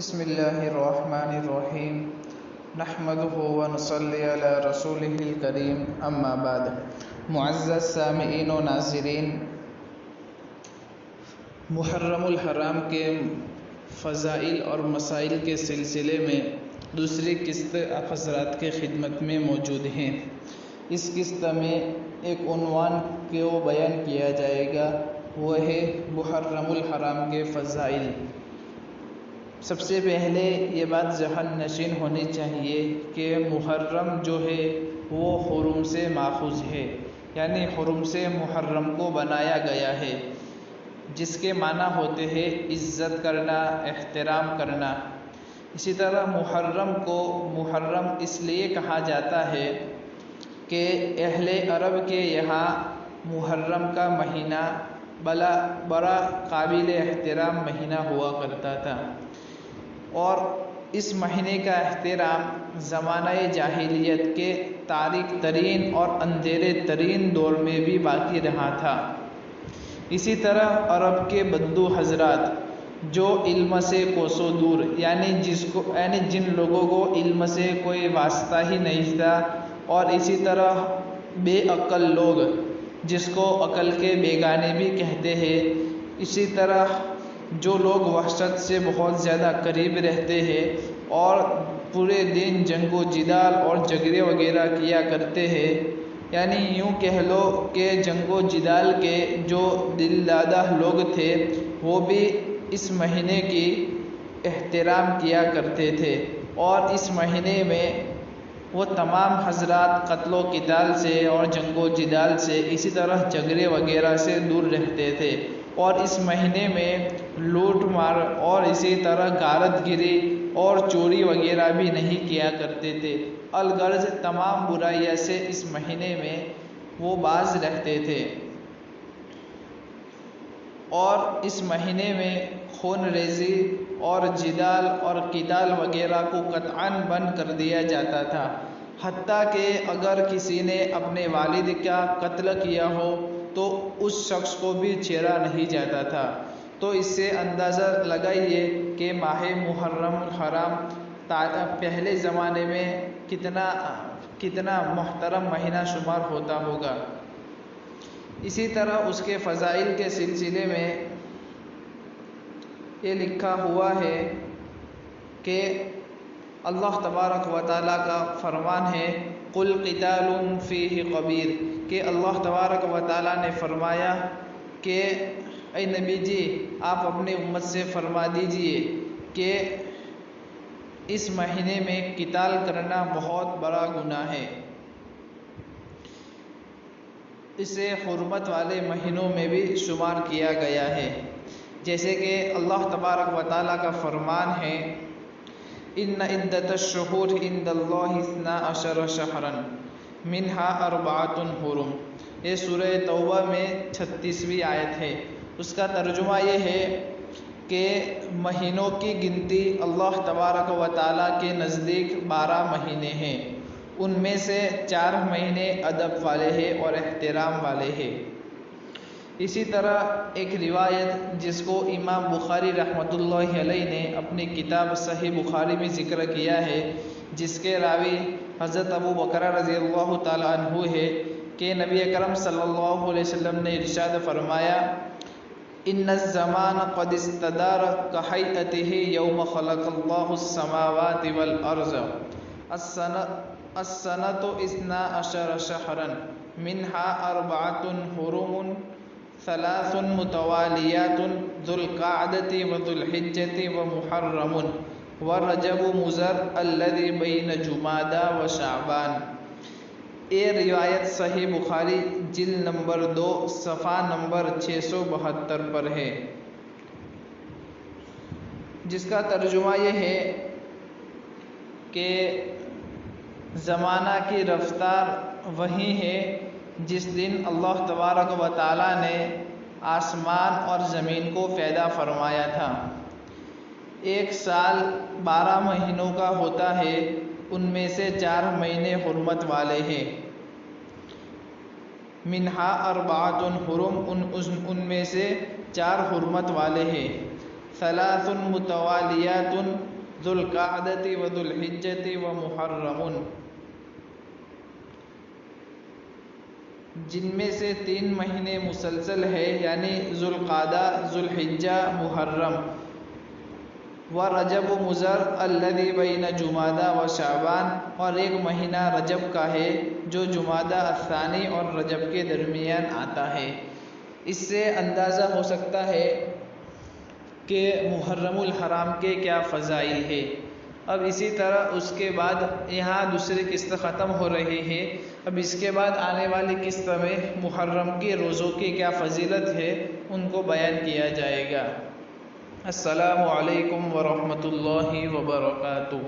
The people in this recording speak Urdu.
بسم اللہ الرحمن الرحیم نحمده ونصلی علی رسولہ الکریم اما بعد۔ معزز سامعین و ناظرین، محرم الحرام کے فضائل اور مسائل کے سلسلے میں دوسری قسط آپ حضرات کے خدمت میں موجود ہیں۔ اس قسط میں ایک عنوان کو بیان کیا جائے گا، وہ ہے محرم الحرام کے فضائل۔ سب سے پہلے یہ بات ذہن نشین ہونی چاہیے کہ محرم جو ہے وہ حرم سے ماخوذ ہے، یعنی حرم سے محرم کو بنایا گیا ہے، جس کے معنی ہوتے ہیں عزت کرنا، احترام کرنا۔ اسی طرح محرم کو محرم اس لیے کہا جاتا ہے کہ اہل عرب کے یہاں محرم کا مہینہ بڑا قابل احترام مہینہ ہوا کرتا تھا، اور اس مہینے کا احترام زمانہ جاہلیت کے تاریک ترین اور اندھیرے ترین دور میں بھی باقی رہا تھا۔ اسی طرح عرب کے بدو حضرات جو علم سے کوسوں دور، یعنی جن لوگوں کو علم سے کوئی واسطہ ہی نہیں تھا، اور اسی طرح بے عقل لوگ جس کو عقل کے بیگانے بھی کہتے ہیں، اسی طرح جو لوگ وحشت سے بہت زیادہ قریب رہتے ہیں اور پورے دن جنگ و جدال اور جھگڑے وغیرہ کیا کرتے ہیں، یعنی یوں کہہ لو کہ جنگ و جدال کے جو دل دادہ لوگ تھے وہ بھی اس مہینے کی احترام کیا کرتے تھے، اور اس مہینے میں وہ تمام حضرات قتل و قتال سے اور جنگ و جدال سے، اسی طرح جھگڑے وغیرہ سے دور رہتے تھے، اور اس مہینے میں لوٹ مار اور اسی طرح غارت گری اور چوری وغیرہ بھی نہیں کیا کرتے تھے۔ الغرض تمام برائیوں سے اس مہینے میں وہ باز رہتے تھے، اور اس مہینے میں خون ریزی اور جدال اور قتال وغیرہ کو قطعاً بند کر دیا جاتا تھا، حتیٰ کہ اگر کسی نے اپنے والد کا قتل کیا ہو تو اس شخص کو بھی چھیڑا نہیں جاتا تھا۔ تو اس سے اندازہ لگائیے کہ ماہ محرم الحرام پہلے زمانے میں کتنا محترم مہینہ شمار ہوتا ہوگا۔ اسی طرح اس کے فضائل کے سلسلے میں یہ لکھا ہوا ہے کہ اللہ تبارک و تعالیٰ کا فرمان ہے، قُلْ قِتَالٌ فِيهِ كَبِيرٌ، کہ اللہ تبارک و تعالیٰ نے فرمایا کہ اے نبی جی آپ اپنی امت سے فرما دیجئے کہ اس مہینے میں قتال کرنا بہت بڑا گناہ ہے، اسے حرمت والے مہینوں میں بھی شمار کیا گیا ہے، جیسے کہ اللہ تبارک و تعالیٰ کا فرمان ہے، إِنَّ عِدَّةَ الشُّهُورِ عِندَ اللَّهِ 12 شَهْرًا مِنْهَا 4 حُرُمٌ۔ یہ سورہ توبہ میں 36ویں آیت ہے۔ اس کا ترجمہ یہ ہے کہ مہینوں کی گنتی اللہ تبارک و تعالیٰ کے نزدیک 12 مہینے ہیں، ان میں سے 4 مہینے ادب والے ہیں اور احترام والے ہیں۔ اسی طرح ایک روایت جس کو امام بخاری رحمۃ اللہ علیہ نے اپنی کتاب صحیح بخاری میں ذکر کیا ہے، جس کے راوی حضرت ابو بکر رضی اللہ تعالیٰ عنہ ہے، کہ نبی اکرم صلی اللہ علیہ وسلم نے ارشاد فرمایا، ان الزمان قد استدار كهيئته يوم خلق الله السماوات والارض السنة 12 شهرا منها 4 حرم 3 متواليات ذو القعدة وذو الحجة ومحرم ورجب مضر الذي بين جمادى وشعبان۔ یہ روایت صحیح بخاری جلد نمبر 2 صفحہ نمبر 672 پر ہے، جس کا ترجمہ یہ ہے کہ زمانہ کی رفتار وہی ہے جس دن اللہ تبارک و تعالیٰ نے آسمان اور زمین کو پیدا فرمایا تھا۔ ایک سال 12 مہینوں کا ہوتا ہے، ان میں سے 4 مہینے حرمت والے ہیں، منہا 4 حرم، ان میں سے 4 حرمت والے ہیں، 3 متوالیات، ذوالقعدۃ و ذوالحجۃ و محرم، جن میں سے 3 مہینے مسلسل ہے یعنی ذوالقعدہ، ذوالحجہ، محرم، و رجب و مضر الذی بین جمادی و شعبان، اور 1 مہینہ رجب کا ہے جو جمادی الثانی اور رجب کے درمیان آتا ہے۔ اس سے اندازہ ہو سکتا ہے کہ محرم الحرام کے کیا فضائل ہے۔ اب اسی طرح اس کے بعد یہاں دوسری قسط ختم ہو رہی ہے، اب اس کے بعد آنے والی قسط میں محرم کے روزوں کی کیا فضیلت ہے ان کو بیان کیا جائے گا۔ السلام علیکم ورحمۃ اللہ وبرکاتہ۔